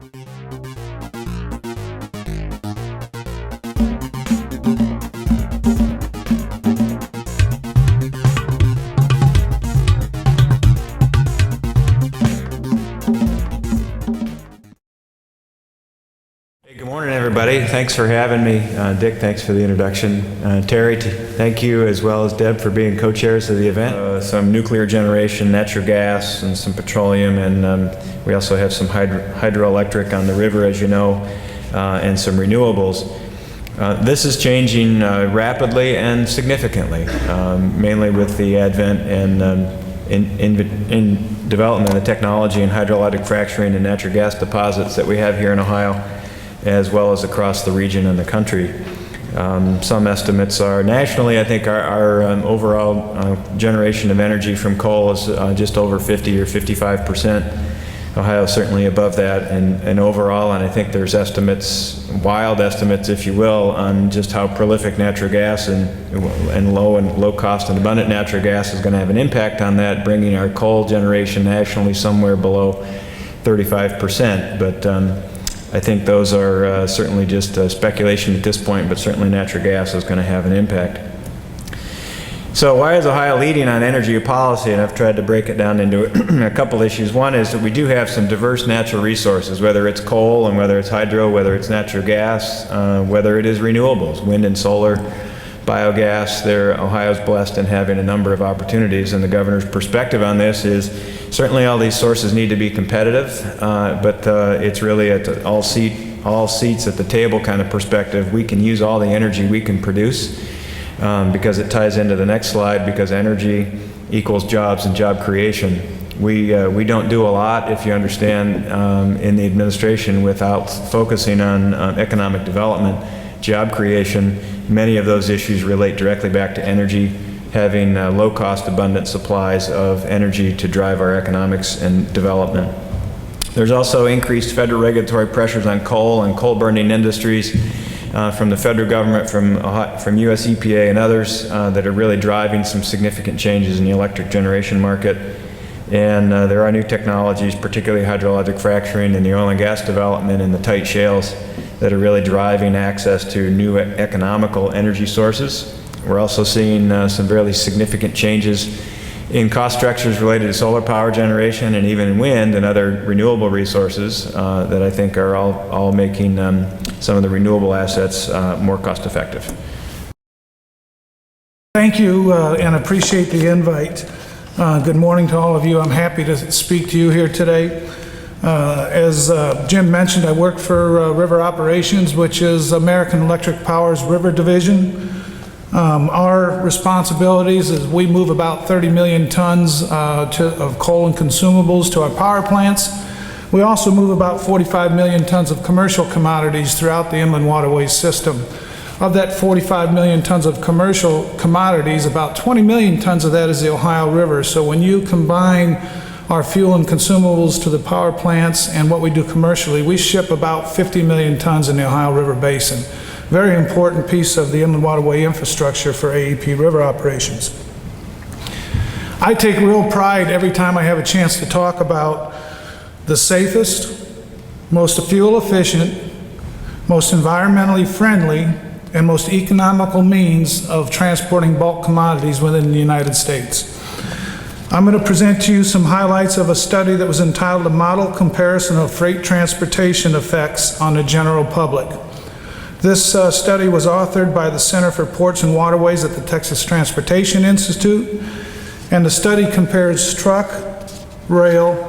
Good morning, everybody. Thanks for having me. Dick, thanks for the introduction. Terry, thank you, as well as Deb, for being co-chairs of the event. Some nuclear generation, natural gas, and some petroleum, and we also have some hydroelectric on the river, as you know, and some renewables. This is changing rapidly and significantly, mainly with the advent and in development of technology in hydroelectric fracturing and natural gas deposits that we have here in Ohio, as well as across the region and the country. Some estimates are nationally, I think our overall generation of energy from coal is just over 50 or 55%. Ohio is certainly above that, and overall, and I think there's estimates, wild estimates, if you will, on just how prolific natural gas and low cost and abundant natural gas is going to have an impact on that, bringing our coal generation nationally somewhere below 35%. But I think those are certainly just speculation at this point, but certainly natural gas is going to have an impact. So why is Ohio leading on energy policy? And I've tried to break it down into a couple issues. One is that we do have some diverse natural resources, whether it's coal and whether it's hydro, whether it's natural gas, whether it is renewables, wind and solar, biogas. Ohio's blessed in having a number of opportunities, and the governor's perspective on this is certainly all these sources need to be competitive, but it's really at all seats at the table kind of perspective. We can use all the energy we can produce, because it ties into the next slide, because energy equals jobs and job creation. We don't do a lot, if you understand, in the administration without focusing on economic development, job creation. Many of those issues relate directly back to energy, having low-cost, abundant supplies of energy to drive our economics and development. There's also increased federal regulatory pressures on coal and coal-burning industries from the federal government, from US EPA and others that are really driving some significant changes in the electric generation market. And there are new technologies, particularly hydroelectric fracturing and the oil and gas development and the tight shales, that are really driving access to new economical energy sources. We're also seeing some fairly significant changes in cost structures related to solar power generation and even in wind and other renewable resources that I think are all making some of the renewable assets more cost effective. Thank you and appreciate the invite. Good morning to all of you. I'm happy to speak to you here today. As Jim mentioned, I work for River Operations, which is American Electric Power's River Division. Our responsibilities is we move about 30 million tons of coal and consumables to our power plants. We also move about 45 million tons of commercial commodities throughout the inland waterways system. Of that 45 million tons of commercial commodities, about 20 million tons of that is the Ohio River. So when you combine our fuel and consumables to the power plants and what we do commercially, we ship about 50 million tons in the Ohio River Basin. Very important piece of the inland waterway infrastructure for AEP river operations. I take real pride every time I have a chance to talk about the safest, most fuel efficient, most environmentally friendly, and most economical means of transporting bulk commodities within the United States. I'm going to present to you some highlights of a study that was entitled A Model Comparison of Freight Transportation Effects on the General Public. This study was authored by the Center for Ports and Waterways at the Texas Transportation Institute, and the study compares truck, rail,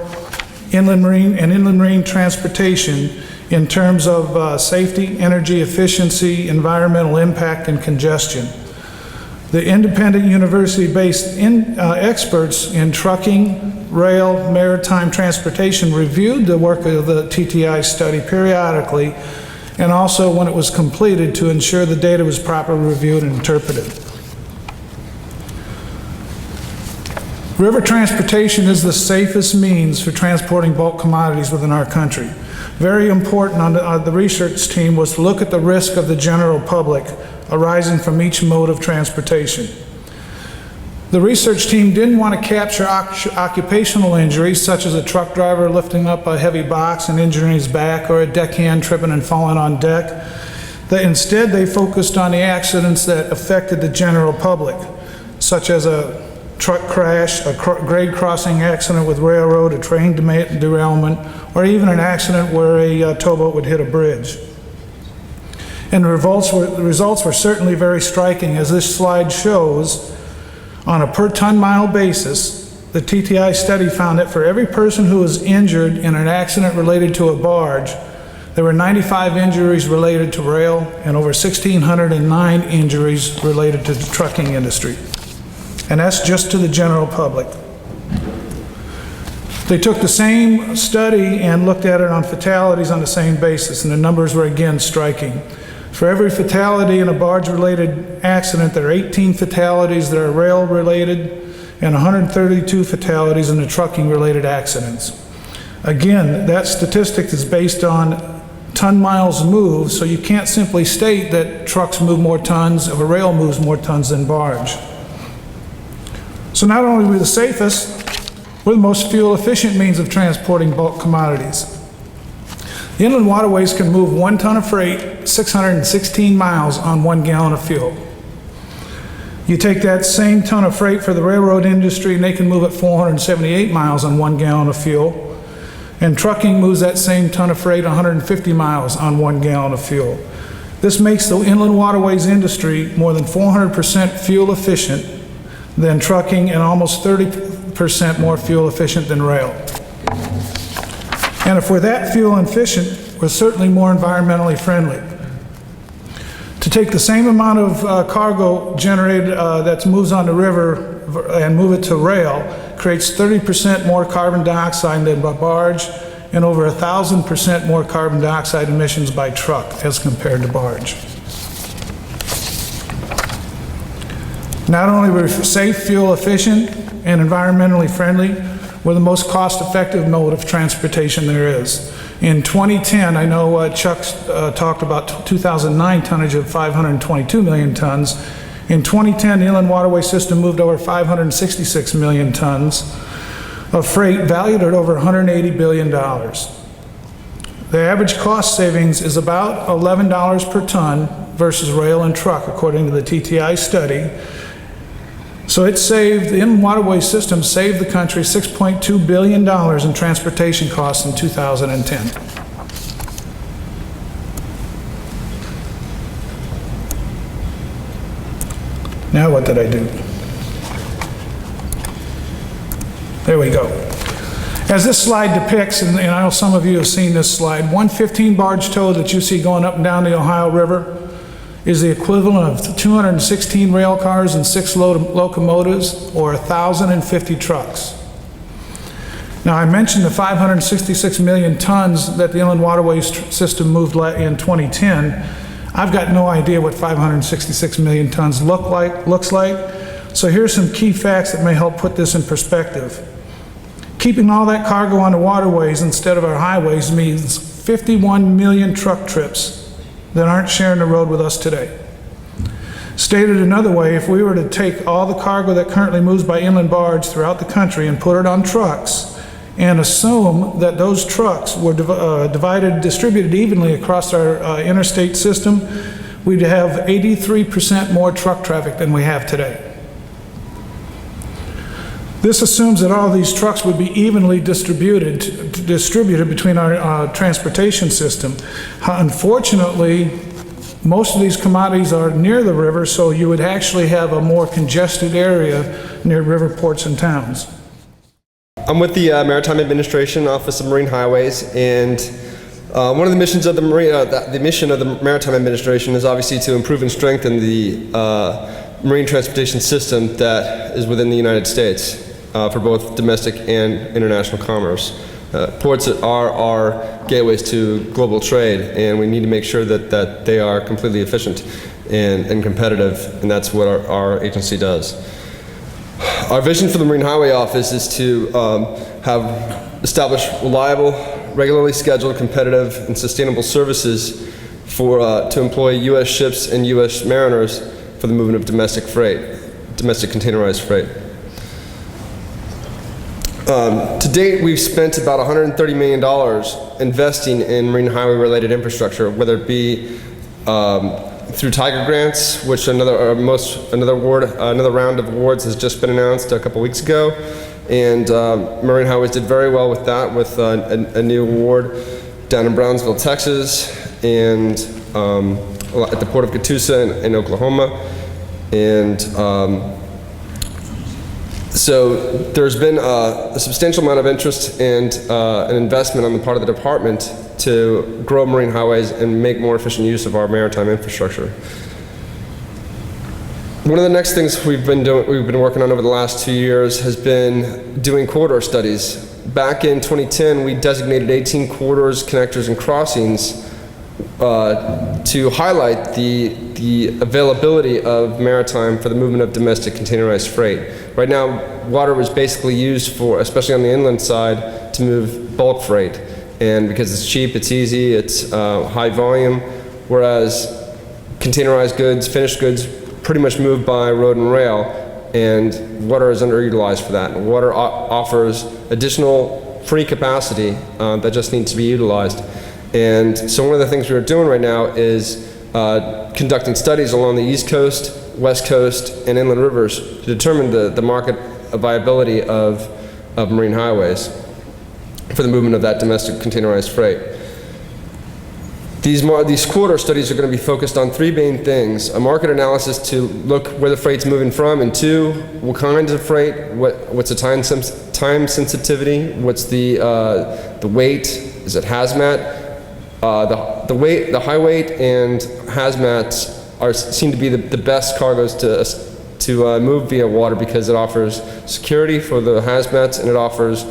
inland marine transportation in terms of safety, energy efficiency, environmental impact, and congestion. The independent university-based experts in trucking, rail, maritime transportation reviewed the work of the TTI study periodically, and also when it was completed to ensure the data was properly reviewed and interpreted. River transportation is the safest means for transporting bulk commodities within our country. Very important on the research team was to look at the risk of the general public arising from each mode of transportation. The research team didn't want to capture occupational injuries, such as a truck driver lifting up a heavy box and injuring his back, or a deckhand tripping and falling on deck. Instead, they focused on the accidents that affected the general public, such as a truck crash, a grade crossing accident with railroad, a train derailment, or even an accident where a towboat would hit a bridge. And the results were certainly very striking, as this slide shows. On a per ton mile basis, the TTI study found that for every person who was injured in an accident related to a barge, there were 95 injuries related to rail and over 1,609 injuries related to the trucking industry. And that's just to the general public. They took the same study and looked at it on fatalities on the same basis, and the numbers were again striking. For every fatality in a barge-related accident, there are 18 fatalities that are rail-related and 132 fatalities in the trucking-related accidents. Again, that statistic is based on ton miles moved, so you can't simply state that trucks move more tons or rail moves more tons than barge. So not only are we the safest, we're the most fuel-efficient means of transporting bulk commodities. The inland waterways can move 1 ton of freight 616 miles on 1 gallon of fuel. You take that same ton of freight for the railroad industry, and they can move it 478 miles on 1 gallon of fuel. And trucking moves that same ton of freight 150 miles on 1 gallon of fuel. This makes the inland waterways industry more than 400% fuel efficient than trucking and almost 30% more fuel efficient than rail. And if we're that fuel efficient, we're certainly more environmentally friendly. To take the same amount of cargo generated that moves on the river and move it to rail creates 30% more carbon dioxide than by barge and over 1,000% more carbon dioxide emissions by truck as compared to barge. Not only are we safe, fuel efficient, and environmentally friendly, we're the most cost-effective mode of transportation there is. In 2010, I know Chuck talked about 2009 tonnage of 522 million tons. In 2010, the inland waterway system moved over 566 million tons of freight valued at over $180 billion. The average cost savings is about $11 per ton versus rail and truck, according to the TTI study. So the inland waterway system saved the country $6.2 billion in transportation costs in 2010. Now what did I do? There we go. As this slide depicts, and I know some of you have seen this slide, one 15-barge tow that you see going up and down the Ohio River is the equivalent of 216 rail cars and 6 locomotives, or 1,050 trucks. Now, I mentioned the 566 million tons that the inland waterways system moved in 2010. I've got no idea what 566 million tons looks like. So here's some key facts that may help put this in perspective. Keeping all that cargo on the waterways instead of our highways means 51 million truck trips that aren't sharing the road with us today. Stated another way, if we were to take all the cargo that currently moves by inland barge throughout the country and put it on trucks and assume that those trucks were distributed evenly across our interstate system, we'd have 83% more truck traffic than we have today. This assumes that all these trucks would be evenly distributed between our transportation system. Unfortunately, most of these commodities are near the river, so you would actually have a more congested area near river ports and towns. I'm with the Maritime Administration Office of Marine Highways, and one of the missions of the mission of the Maritime Administration is obviously to improve and strengthen the marine transportation system that is within the United States for both domestic and international commerce. Ports are our gateways to global trade, and we need to make sure that they are completely efficient and competitive, and that's what our agency does. Our vision for the Marine Highway Office is to establish reliable, regularly scheduled, competitive, and sustainable services to employ U.S. ships and U.S. mariners for the movement of domestic containerized freight. To date, we've spent about $130 million investing in marine highway-related infrastructure, whether it be through Tiger grants, which another round of awards has just been announced a couple weeks ago, and Marine Highways did very well with that, with a new award down in Brownsville, Texas, and at the Port of Catoosa in Oklahoma, and so there's been a substantial amount of interest and an investment on the part of the department to grow marine highways and make more efficient use of our maritime infrastructure. One of the next things we've been working on over the last 2 years has been doing corridor studies. Back in 2010, we designated 18 corridors, connectors, and crossings to highlight the availability of maritime for the movement of domestic containerized freight. Right now, water was basically used for, especially on the inland side, to move bulk freight. And because it's cheap, it's easy, it's high volume, whereas containerized goods, finished goods, pretty much move by road and rail, and water is underutilized for that. Water offers additional free capacity that just needs to be utilized. And so one of the things we're doing right now is conducting studies along the East Coast, West Coast, and inland rivers to determine the market viability of marine highways for the movement of that domestic containerized freight. These corridor studies are going to be focused on three main things: a market analysis to look where the freight's moving from, and two, what kinds of freight, what's the time sensitivity, what's the weight, is it hazmat? The high weight and hazmats seem to be the best cargoes to move via water, because it offers security for the hazmats, and it offers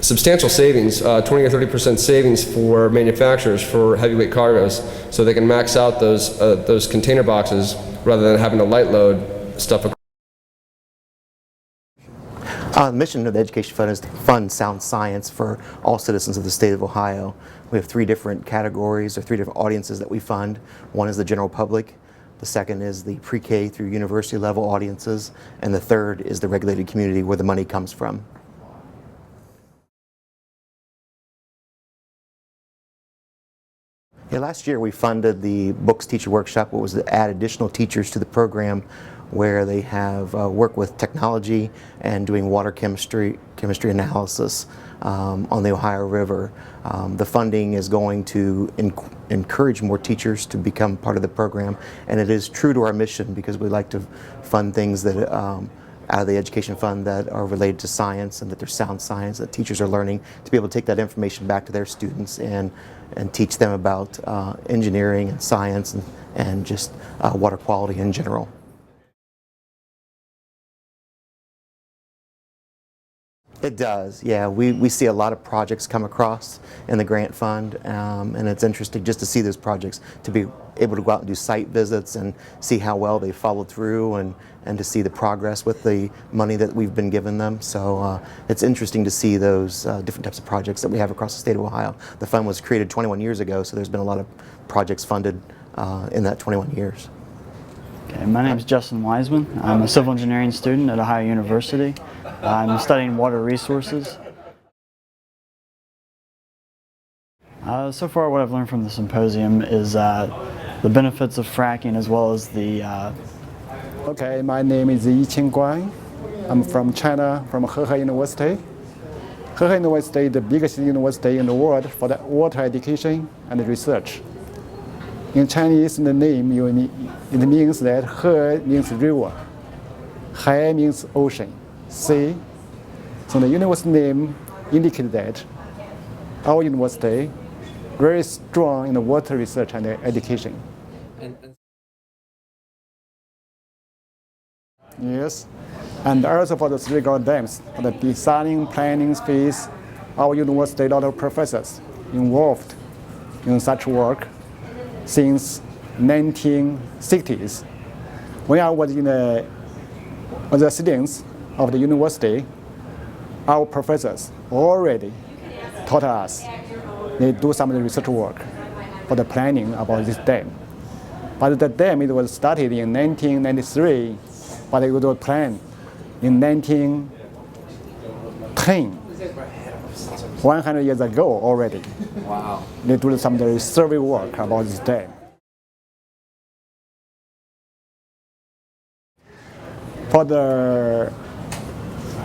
substantial savings, 20 or 30% savings for manufacturers for heavyweight cargoes, so they can max out those container boxes rather than having to light load stuff. The mission of the Education Fund is to fund sound science for all citizens of the state of Ohio. We have three different categories, or three different audiences that we fund. One is the general public, the second is the pre-K through university level audiences, and the third is the regulated community, where the money comes from. Yeah, last year we funded the Books Teacher Workshop, what was to add additional teachers to the program, where they have worked with technology and doing water chemistry analysis on the Ohio River. The funding is going to encourage more teachers to become part of the program, and it is true to our mission, because we like to fund things that out of the education fund that are related to science, and that they're sound science, that teachers are learning to be able to take that information back to their students and teach them about engineering and science and just water quality in general. It does, yeah. We see a lot of projects come across in the grant fund, and it's interesting just to see those projects, to be able to go out and do site visits and see how well they followed through, and to see the progress with the money that we've been giving them. So it's interesting to see those different types of projects that we have across the state of Ohio. The fund was created 21 years ago, so there's been a lot of projects funded in that 21 years. Okay, my name is Justin Weisman. I'm a civil engineering student at Ohio University. I'm studying water resources. So far, what I've learned from the symposium is the benefits of fracking, as well as the... Okay, my name is Yiqing Guan. I'm from China, from Hehe University. Hehe University is the biggest university in the world for the water education and research. In Chinese, the name, it means that He means river, Hai means ocean, sea. So the university name indicates that our university very strong in the water research and education. Yes, and also for the three grand dams, for the designing, planning phase, our university, a lot of professors involved in such work since 1960s. When I was in the students of the university, our professors already taught us they do some of the research work for the planning about this dam. But the dam, it was started in 1993, but it was planned in 1910. 100 years ago already. Wow. They do some survey work about this dam.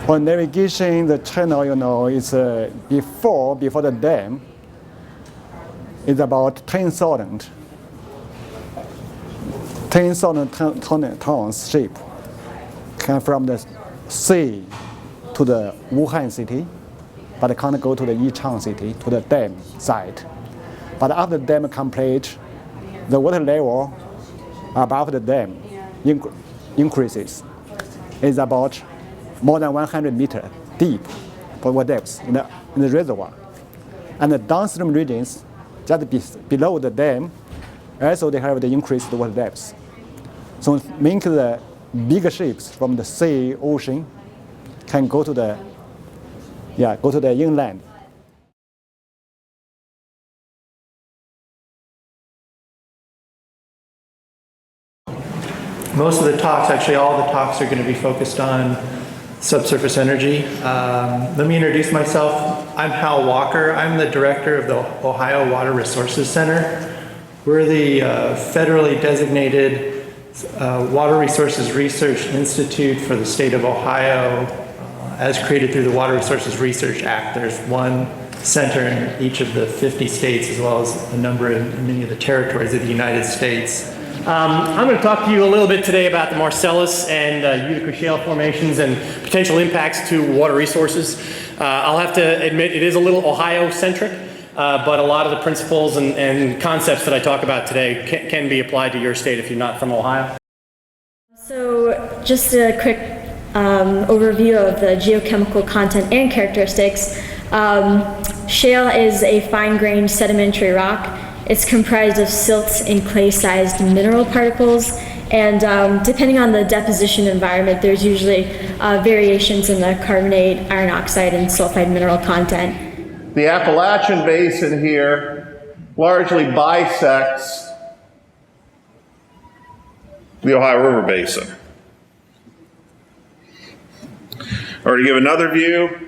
For navigation, the channel, is before the dam, is about 10,000 tons ship come from the sea to the Wuhan city, but can't go to the Yichang city, to the dam side. But after the dam complete, the water level above the dam increases. It's about more than 100 meters deep for water depth in the reservoir. And the downstream regions, just below the dam, also they have the increased water depth. So it means the bigger ships from the sea, ocean, can go to the inland. Most of the talks, actually all the talks, are going to be focused on subsurface energy. Let me introduce myself. I'm Hal Walker. I'm the director of the Ohio Water Resources Center. We're the federally designated Water Resources Research Institute for the state of Ohio, as created through the Water Resources Research Act. There's one center in each of the 50 states, as well as a number in many of the territories of the United States. I'm going to talk to you a little bit today about the Marcellus and Utica Shale formations and potential impacts to water resources. I'll have to admit it is a little Ohio-centric, but a lot of the principles and concepts that I talk about today can be applied to your state if you're not from Ohio. So just a quick overview of the geochemical content and characteristics. Shale is a fine-grained sedimentary rock. It's comprised of silts and clay-sized mineral particles, and depending on the deposition environment, there's usually variations in the carbonate, iron oxide, and sulfide mineral content. The Appalachian Basin here largely bisects the Ohio River Basin. Or to give another view,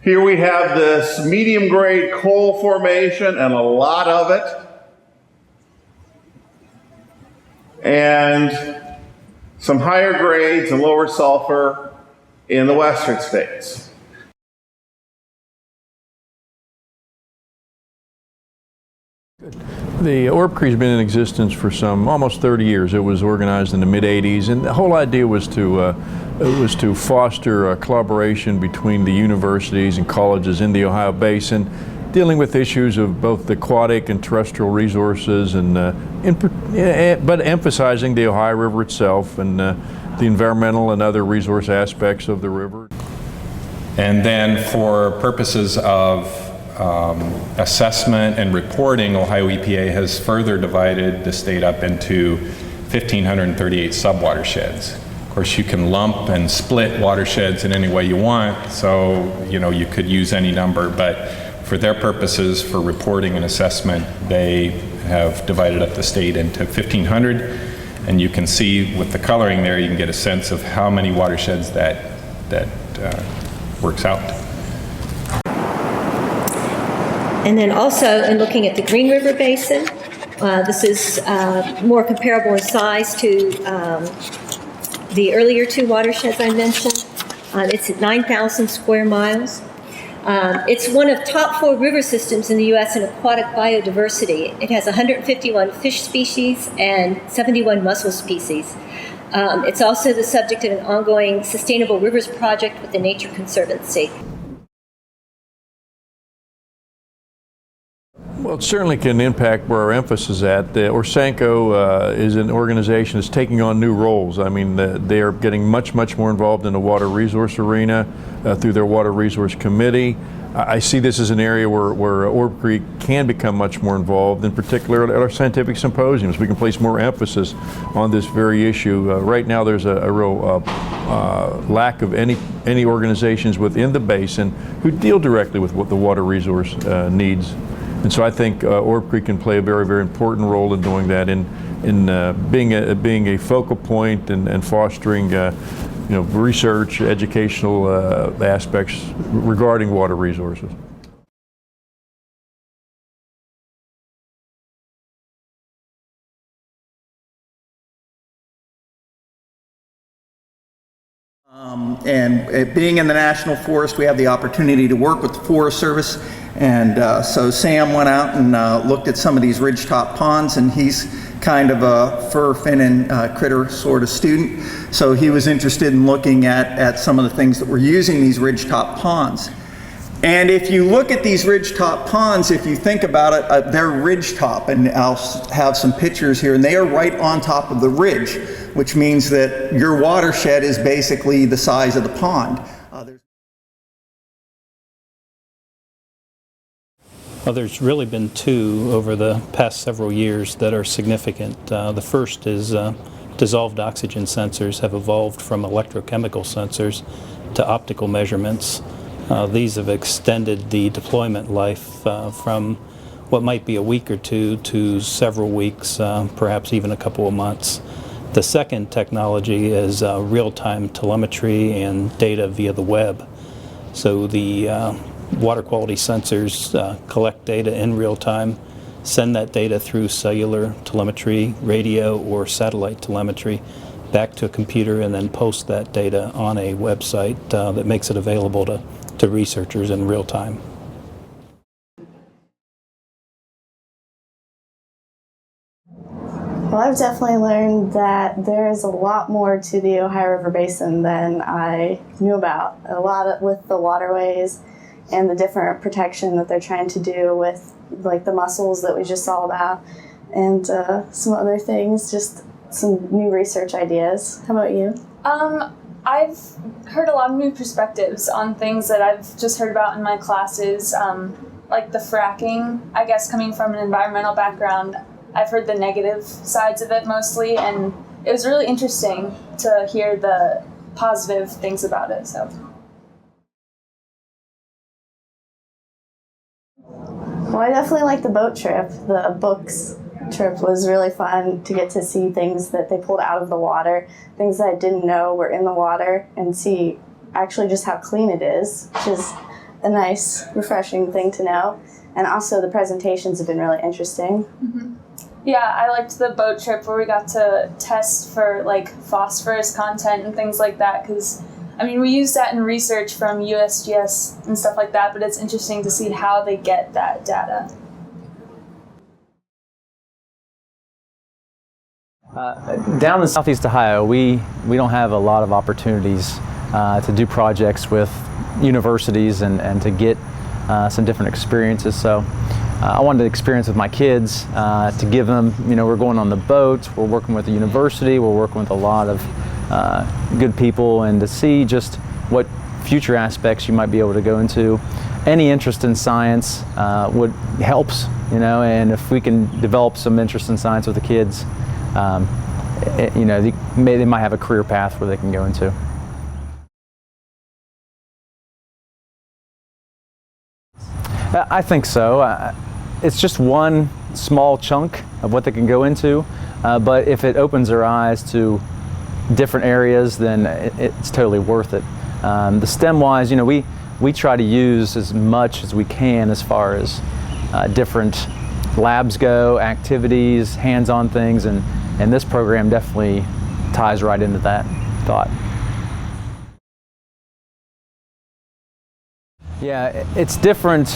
here we have this medium-grade coal formation, and a lot of it, and some higher grades and lower sulfur in the western states. The Orbcre has been in existence for some almost 30 years. It was organized in the mid-'80s, and the whole idea was to foster collaboration between the universities and colleges in the Ohio Basin, dealing with issues of both the aquatic and terrestrial resources, and but emphasizing the Ohio River itself and the environmental and other resource aspects of the river. And then for purposes of assessment and reporting, Ohio EPA has further divided the state up into 1,538 subwatersheds. Of course, you can lump and split watersheds in any way you want, so you could use any number, but for their purposes, for reporting and assessment, they have divided up the state into 1,500, and you can see with the coloring there, you can get a sense of how many watersheds that works out. And then also, in looking at the Green River Basin, this is more comparable in size to the earlier two watersheds I mentioned. It's at 9,000 square miles. It's one of top 4 river systems in the U.S. in aquatic biodiversity. It has 151 fish species and 71 mussel species. It's also the subject of an ongoing Sustainable Rivers project with the Nature Conservancy. Well, it certainly can impact where our emphasis is at. Orsanco is an organization that's taking on new roles. I mean, they are getting much more involved in the water resource arena through their Water Resource Committee. I see this as an area where Orbcre can become much more involved, in particular at our scientific symposiums. We can place more emphasis on this very issue. Right now there's a real lack of any organizations within the basin who deal directly with what the water resource needs. And so I think Orbcre can play a very important role in doing that, in being a focal point and fostering research, educational aspects regarding water resources. And being in the National Forest, we have the opportunity to work with the Forest Service. And so Sam went out and looked at some of these ridgetop ponds, and he's kind of a fur, fin, and critter sort of student. So he was interested in looking at some of the things that were using these ridgetop ponds. And if you look at these ridgetop ponds, if you think about it, they're ridgetop, and I'll have some pictures here, and they are right on top of the ridge, which means that your watershed is basically the size of the pond. Well, there's really been two over the past several years that are significant. The first is dissolved oxygen sensors have evolved from electrochemical sensors to optical measurements. These have extended the deployment life from what might be a week or two to several weeks, perhaps even a couple of months. The second technology is real-time telemetry and data via the web. So the water quality sensors collect data in real time, send that data through cellular telemetry, radio, or satellite telemetry back to a computer, and then post that data on a website that makes it available to researchers in real time. Well, I've definitely learned that there is a lot more to the Ohio River Basin than I knew about. A lot with the waterways and the different protection that they're trying to do with like the mussels that we just saw about, and some other things, just some new research ideas. How about you? I've heard a lot of new perspectives on things that I've just heard about in my classes, like the fracking. I guess coming from an environmental background, I've heard the negative sides of it mostly, and it was really interesting to hear the positive things about it. So. Well, I definitely like the boat trip. The books trip was really fun to get to see things that they pulled out of the water, things that I didn't know were in the water, and see actually just how clean it is, which is a nice, refreshing thing to know. And also the presentations have been really interesting. Mm-hmm. Yeah, I liked the boat trip where we got to test for like phosphorus content and things like that, because I mean, we use that in research from USGS and stuff like that, but it's interesting to see how they get that data. Down in Southeast Ohio, we don't have a lot of opportunities to do projects with universities and to get some different experiences. So I wanted to experience with my kids to give them, we're going on the boats, we're working with the university, we're working with a lot of good people, and to see just what future aspects you might be able to go into. Any interest in science helps, and if we can develop some interest in science with the kids, they might have a career path where they can go into. I think so. It's just one small chunk of what they can go into, but if it opens their eyes to different areas, then it's totally worth it. The STEM-wise, we try to use as much as we can as far as different labs go, activities, hands-on things, and this program definitely ties right into that thought. Yeah, it's different,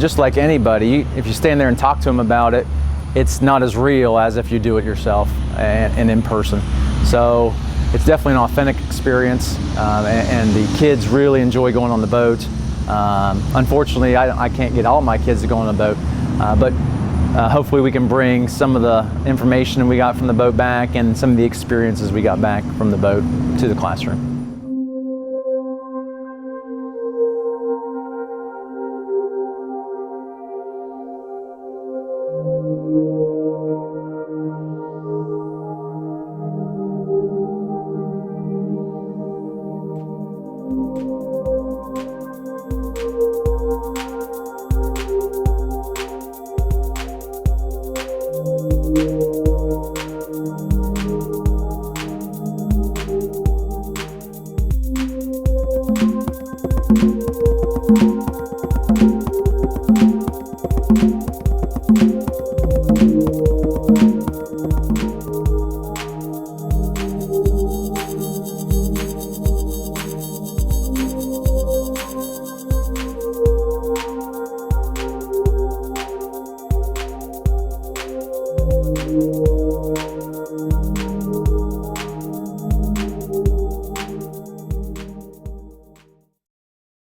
just like anybody. If you stand there and talk to them about it, it's not as real as if you do it yourself and in person. So it's definitely an authentic experience, and the kids really enjoy going on the boat. Unfortunately, I can't get all my kids to go on the boat, but hopefully we can bring some of the information we got from the boat back and some of the experiences we got back from the boat to the classroom.